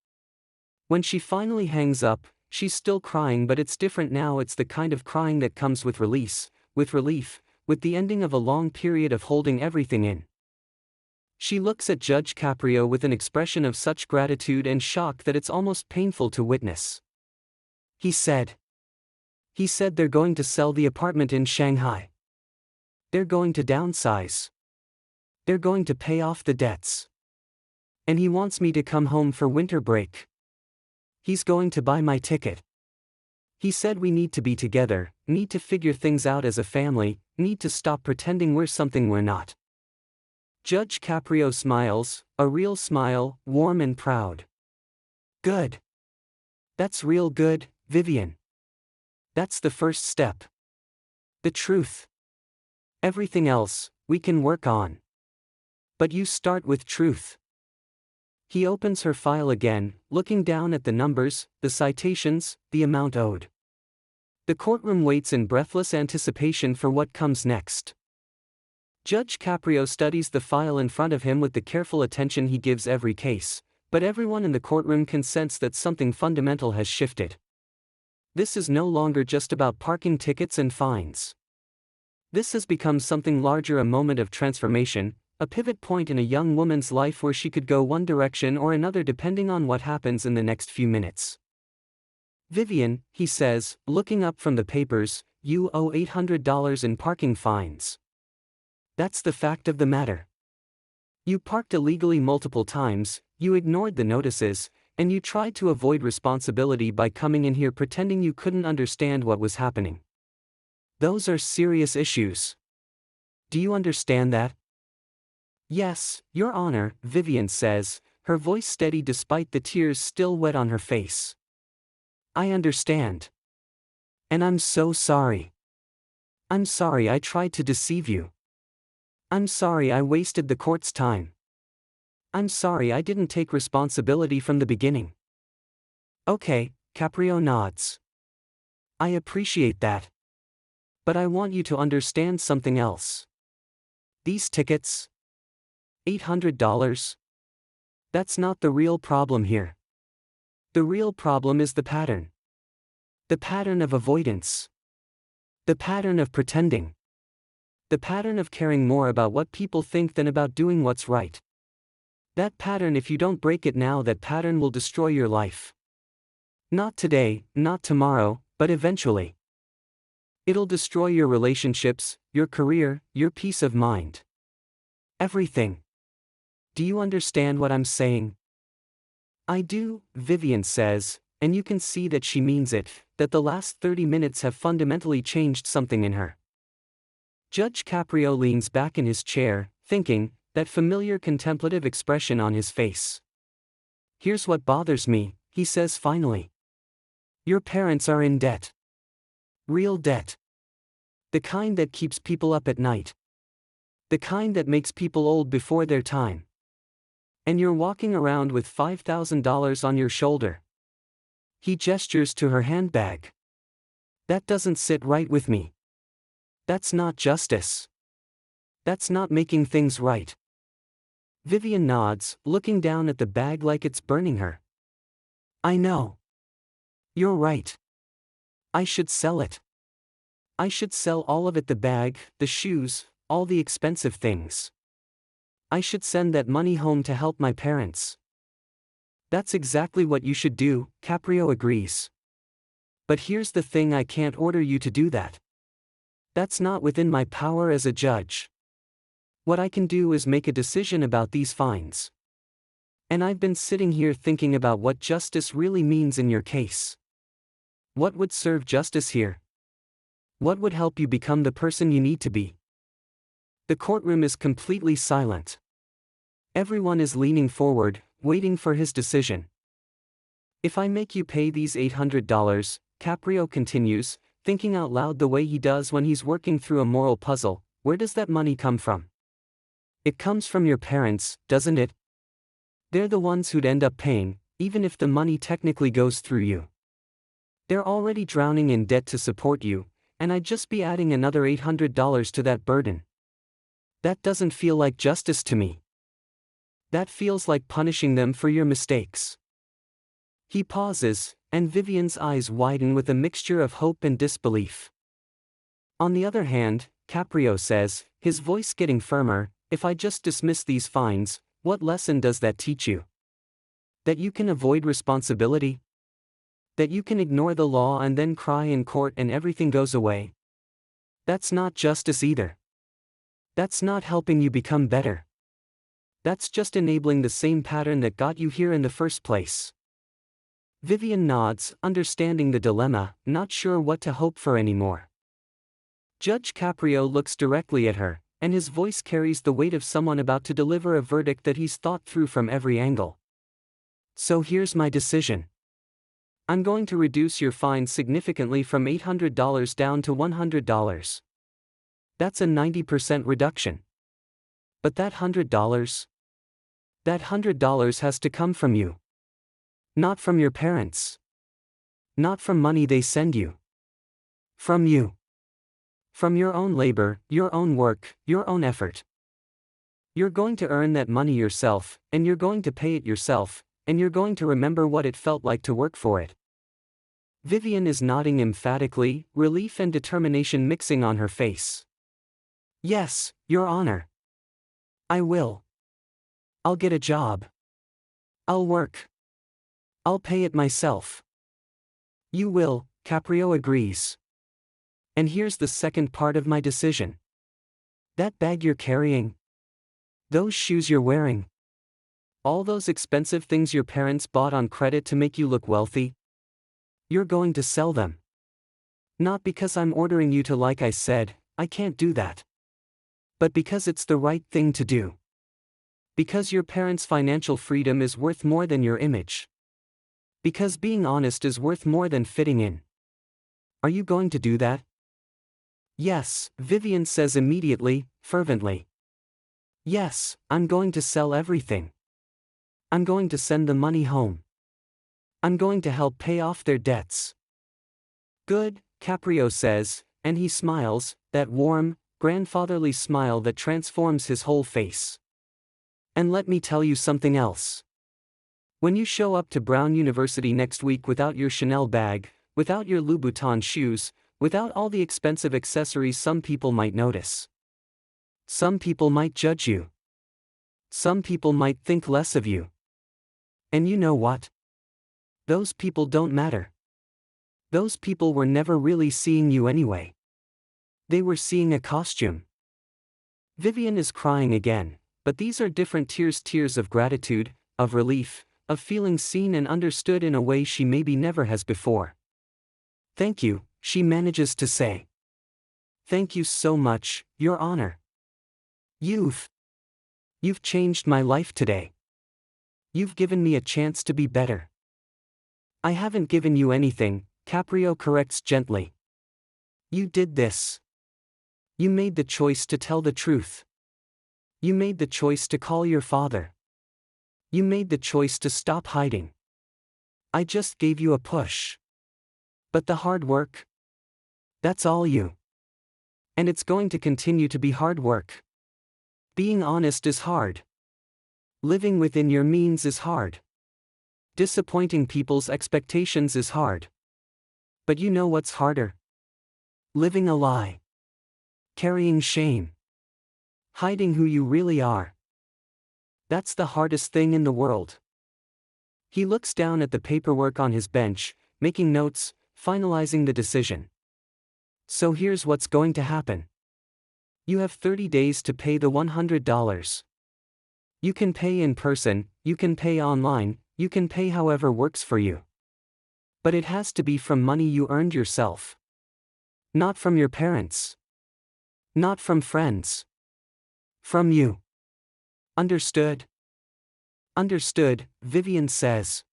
When she finally hangs up, she's still crying, but it's different now. It's the kind of crying that comes with release, with relief, with the ending of a long period of holding everything in. She looks at Judge Caprio with an expression of such gratitude and shock that it's almost painful to witness. He said they're going to sell the apartment in Shanghai. They're going to downsize. They're going to pay off the debts. And he wants me to come home for winter break. He's going to buy my ticket. He said we need to be together, need to figure things out as a family, need to stop pretending we're something we're not. Judge Caprio smiles, a real smile, warm and proud. Good. That's real good, Vivian. That's the first step. The truth. Everything else, we can work on. But you start with truth. He opens her file again, looking down at the numbers, the citations, the amount owed. The courtroom waits in breathless anticipation for what comes next. Judge Caprio studies the file in front of him with the careful attention he gives every case, but everyone in the courtroom can sense that something fundamental has shifted. This is no longer just about parking tickets and fines. This has become something larger, a moment of transformation, a pivot point in a young woman's life where she could go one direction or another depending on what happens in the next few minutes. Vivian, he says, looking up from the papers, you owe $800 in parking fines. That's the fact of the matter. You parked illegally multiple times, you ignored the notices, and you tried to avoid responsibility by coming in here pretending you couldn't understand what was happening. Those are serious issues. Do you understand that? Yes, Your Honor, Vivian says, her voice steady despite the tears still wet on her face. I understand. And I'm so sorry. I'm sorry I tried to deceive you. I'm sorry I wasted the court's time. I'm sorry I didn't take responsibility from the beginning. Okay, Caprio nods. I appreciate that. But I want you to understand something else. These tickets? $800? That's not the real problem here. The real problem is the pattern. The pattern of avoidance. The pattern of pretending. The pattern of caring more about what people think than about doing what's right. That pattern, if you don't break it now, that pattern will destroy your life. Not today, not tomorrow, but eventually. It'll destroy your relationships, your career, your peace of mind. Everything. Do you understand what I'm saying? I do, Vivian says, and you can see that she means it, that the last 30 minutes have fundamentally changed something in her. Judge Caprio leans back in his chair, thinking, that familiar contemplative expression on his face. Here's what bothers me, he says finally. Your parents are in debt. Real debt. The kind that keeps people up at night. The kind that makes people old before their time. And you're walking around with $5,000 on your shoulder. He gestures to her handbag. That doesn't sit right with me. That's not justice. That's not making things right. Vivian nods, looking down at the bag like it's burning her. I know. You're right. I should sell it. I should sell all of it, the bag, the shoes, all the expensive things. I should send that money home to help my parents. That's exactly what you should do, Caprio agrees. But here's the thing, I can't order you to do that. That's not within my power as a judge. What I can do is make a decision about these fines. And I've been sitting here thinking about what justice really means in your case. What would serve justice here? What would help you become the person you need to be? The courtroom is completely silent. Everyone is leaning forward, waiting for his decision. If I make you pay these $800, Caprio continues, thinking out loud the way he does when he's working through a moral puzzle, where does that money come from? It comes from your parents, doesn't it? They're the ones who'd end up paying, even if the money technically goes through you. They're already drowning in debt to support you, and I'd just be adding another $800 to that burden. That doesn't feel like justice to me. That feels like punishing them for your mistakes. He pauses, and Vivian's eyes widen with a mixture of hope and disbelief. On the other hand, Caprio says, his voice getting firmer, if I just dismiss these fines, what lesson does that teach you? That you can avoid responsibility? That you can ignore the law and then cry in court and everything goes away? That's not justice either. That's not helping you become better. That's just enabling the same pattern that got you here in the first place. Vivian nods, understanding the dilemma, not sure what to hope for anymore. Judge Caprio looks directly at her, and his voice carries the weight of someone about to deliver a verdict that he's thought through from every angle. So here's my decision. I'm going to reduce your fine significantly from $800 down to $100. That's a 90% reduction. But that $100? That $100 has to come from you. Not from your parents. Not from money they send you. From you. From your own labor, your own work, your own effort. You're going to earn that money yourself, and you're going to pay it yourself, and you're going to remember what it felt like to work for it. Vivian is nodding emphatically, relief and determination mixing on her face. Yes, Your Honor. I will. I'll get a job. I'll work. I'll pay it myself. You will, Caprio agrees. And here's the second part of my decision. That bag you're carrying. Those shoes you're wearing. All those expensive things your parents bought on credit to make you look wealthy. You're going to sell them. Not because I'm ordering you to, like I said, I can't do that. But because it's the right thing to do. Because your parents' financial freedom is worth more than your image. Because being honest is worth more than fitting in. Are you going to do that? Yes, Vivian says immediately, fervently. Yes, I'm going to sell everything. I'm going to send the money home. I'm going to help pay off their debts. Good, Caprio says, and he smiles, that warm, grandfatherly smile that transforms his whole face. And let me tell you something else. When you show up to Brown University next week without your Chanel bag, without your Louboutin shoes, without all the expensive accessories, some people might notice. Some people might judge you. Some people might think less of you. And you know what? Those people don't matter. Those people were never really seeing you anyway. They were seeing a costume. Vivian is crying again, but these are different tears, tears of gratitude, of relief, of feeling seen and understood in a way she maybe never has before. Thank you, she manages to say. Thank you so much, Your Honor. You've changed my life today. You've given me a chance to be better. I haven't given you anything, Caprio corrects gently. You did this. You made the choice to tell the truth. You made the choice to call your father. You made the choice to stop hiding. I just gave you a push. But the hard work? That's all you. And it's going to continue to be hard work. Being honest is hard. Living within your means is hard. Disappointing people's expectations is hard. But you know what's harder? Living a lie. Carrying shame. Hiding who you really are. That's the hardest thing in the world. He looks down at the paperwork on his bench, making notes, finalizing the decision. So here's what's going to happen. You have 30 days to pay the $100. You can pay in person, you can pay online, you can pay however works for you. But it has to be from money you earned yourself. Not from your parents. Not from friends. From you. Understood? Understood, Vivian says.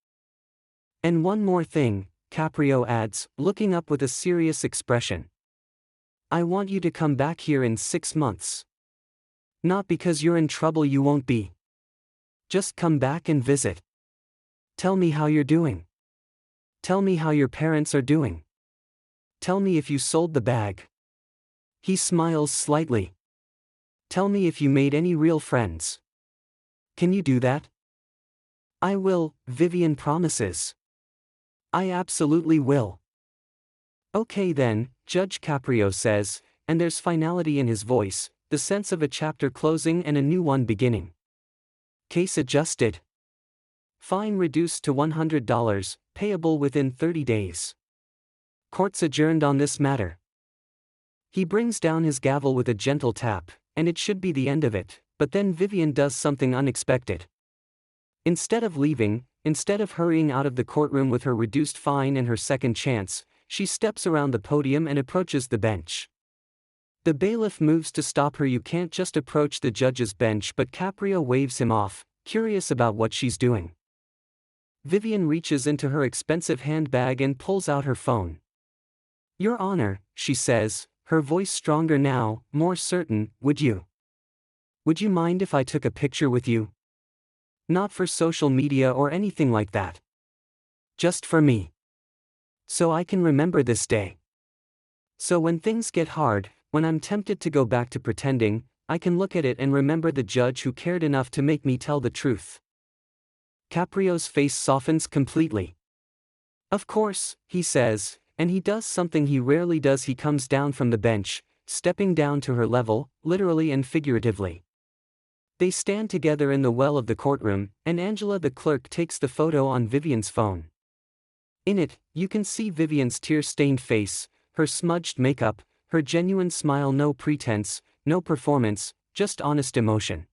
And one more thing, Caprio adds, looking up with a serious expression. I want you to come back here in 6 months. Not because you're in trouble, you won't be. Just come back and visit. Tell me how you're doing. Tell me how your parents are doing. Tell me if you sold the bag. He smiles slightly. Tell me if you made any real friends. Can you do that? I will, Vivian promises. I absolutely will. Okay then, Judge Caprio says, and there's finality in his voice, the sense of a chapter closing and a new one beginning. Case adjusted. Fine reduced to $100, payable within 30 days. Court's adjourned on this matter. He brings down his gavel with a gentle tap, and it should be the end of it, but then Vivian does something unexpected. Instead of leaving, instead of hurrying out of the courtroom with her reduced fine and her second chance, she steps around the podium and approaches the bench. The bailiff moves to stop her. You can't just approach the judge's bench, but Caprio waves him off, curious about what she's doing. Vivian reaches into her expensive handbag and pulls out her phone. Your Honor, she says, her voice stronger now, more certain, would you mind if I took a picture with you? Not for social media or anything like that. Just for me. So I can remember this day. So when things get hard, when I'm tempted to go back to pretending, I can look at it and remember the judge who cared enough to make me tell the truth. Caprio's face softens completely. Of course, he says, and he does something he rarely does. He comes down from the bench, stepping down to her level, literally and figuratively. They stand together in the well of the courtroom, and Angela the clerk takes the photo on Vivian's phone. In it, you can see Vivian's tear-stained face, her smudged makeup, her genuine smile, no pretense, no performance, just honest emotion.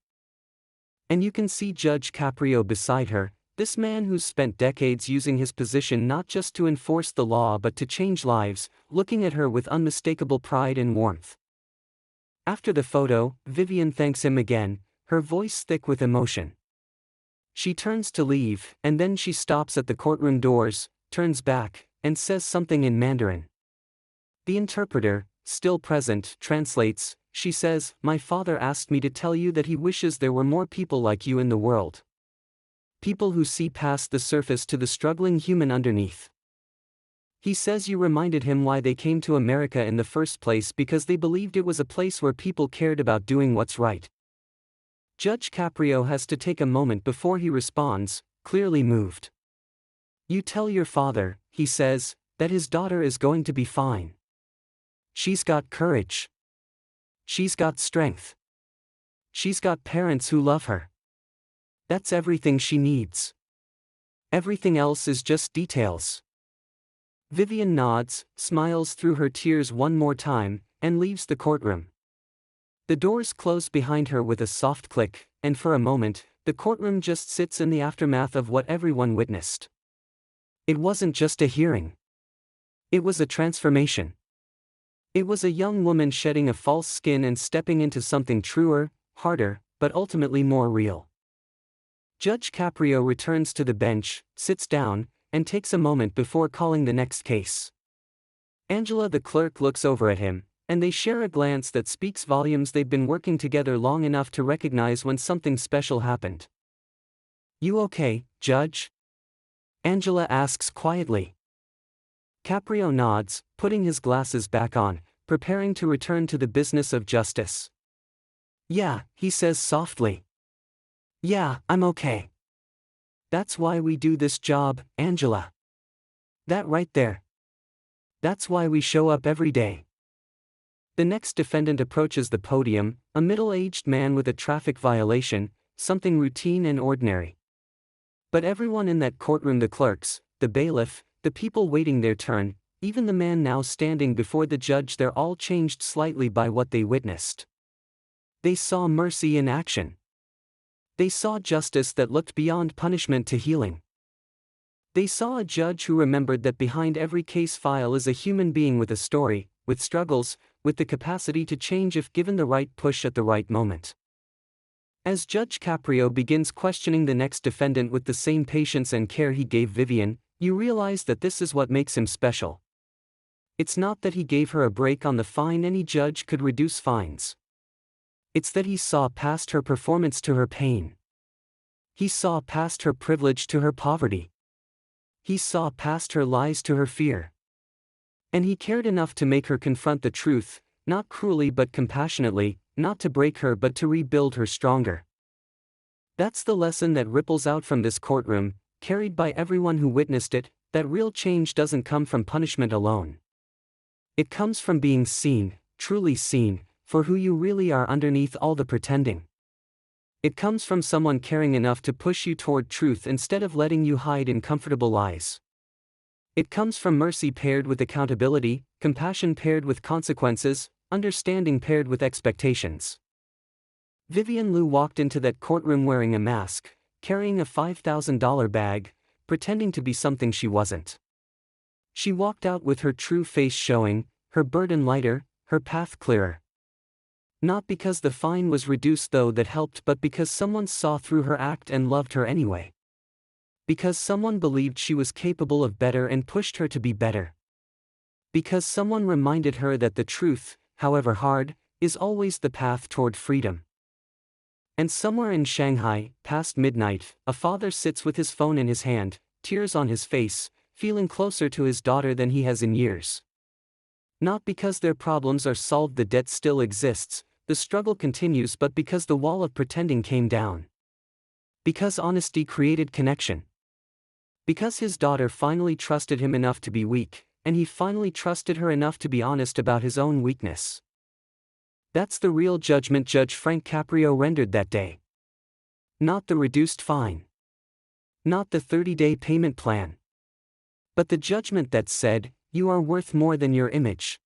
And you can see Judge Caprio beside her, this man who's spent decades using his position not just to enforce the law but to change lives, looking at her with unmistakable pride and warmth. After the photo, Vivian thanks him again, her voice thick with emotion. She turns to leave, and then she stops at the courtroom doors, turns back, and says something in Mandarin. The interpreter, still present, translates. She says, "My father asked me to tell you that he wishes there were more people like you in the world. People who see past the surface to the struggling human underneath. He says you reminded him why they came to America in the first place, because they believed it was a place where people cared about doing what's right." Judge Caprio has to take a moment before he responds, clearly moved. "You tell your father," he says, "that his daughter is going to be fine. She's got courage. She's got strength. She's got parents who love her. That's everything she needs. Everything else is just details." Vivian nods, smiles through her tears one more time, and leaves the courtroom. The doors close behind her with a soft click, and for a moment, the courtroom just sits in the aftermath of what everyone witnessed. It wasn't just a hearing. It was a transformation. It was a young woman shedding a false skin and stepping into something truer, harder, but ultimately more real. Judge Caprio returns to the bench, sits down, and takes a moment before calling the next case. Angela the clerk looks over at him, and they share a glance that speaks volumes. They've been working together long enough to recognize when something special happened. "You okay, Judge?" Angela asks quietly. Caprio nods, putting his glasses back on, preparing to return to the business of justice. "Yeah," he says softly. "Yeah, I'm okay. That's why we do this job, Angela. That right there. That's why we show up every day." The next defendant approaches the podium, a middle-aged man with a traffic violation, something routine and ordinary. But everyone in that courtroom, the clerks, the bailiff, the people waiting their turn, even the man now standing before the judge, they're all changed slightly by what they witnessed. They saw mercy in action. They saw justice that looked beyond punishment to healing. They saw a judge who remembered that behind every case file is a human being with a story, with struggles, with the capacity to change if given the right push at the right moment. As Judge Caprio begins questioning the next defendant with the same patience and care he gave Vivian, you realize that this is what makes him special. It's not that he gave her a break on the fine. Any judge could reduce fines. It's that he saw past her performance to her pain. He saw past her privilege to her poverty. He saw past her lies to her fear. And he cared enough to make her confront the truth, not cruelly but compassionately, not to break her but to rebuild her stronger. That's the lesson that ripples out from this courtroom, carried by everyone who witnessed it, that real change doesn't come from punishment alone. It comes from being seen, truly seen, for who you really are underneath all the pretending. It comes from someone caring enough to push you toward truth instead of letting you hide in comfortable lies. It comes from mercy paired with accountability, compassion paired with consequences, understanding paired with expectations. Vivian Liu walked into that courtroom wearing a mask, carrying a $5,000 bag, pretending to be something she wasn't. She walked out with her true face showing, her burden lighter, her path clearer. Not because the fine was reduced though that helped, but because someone saw through her act and loved her anyway. Because someone believed she was capable of better and pushed her to be better. Because someone reminded her that the truth, however hard, is always the path toward freedom. And somewhere in Shanghai, past midnight, a father sits with his phone in his hand, tears on his face, feeling closer to his daughter than he has in years. Not because their problems are solved, the debt still exists, the struggle continues, but because the wall of pretending came down. Because honesty created connection. Because his daughter finally trusted him enough to be weak, and he finally trusted her enough to be honest about his own weakness. That's the real judgment Judge Frank Caprio rendered that day. Not the reduced fine. Not the 30-day payment plan. But the judgment that said, you are worth more than your image.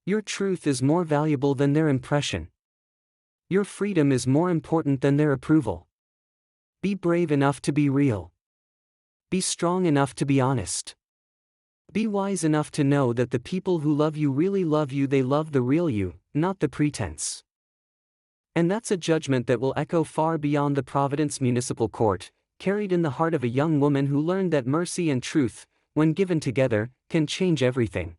Your truth is more valuable than their impression. Your freedom is more important than their approval. Be brave enough to be real. Be strong enough to be honest. Be wise enough to know that the people who love you really love you. They love the real you, not the pretense. And that's a judgment that will echo far beyond the Providence Municipal Court, carried in the heart of a young woman who learned that mercy and truth, when given together, can change everything.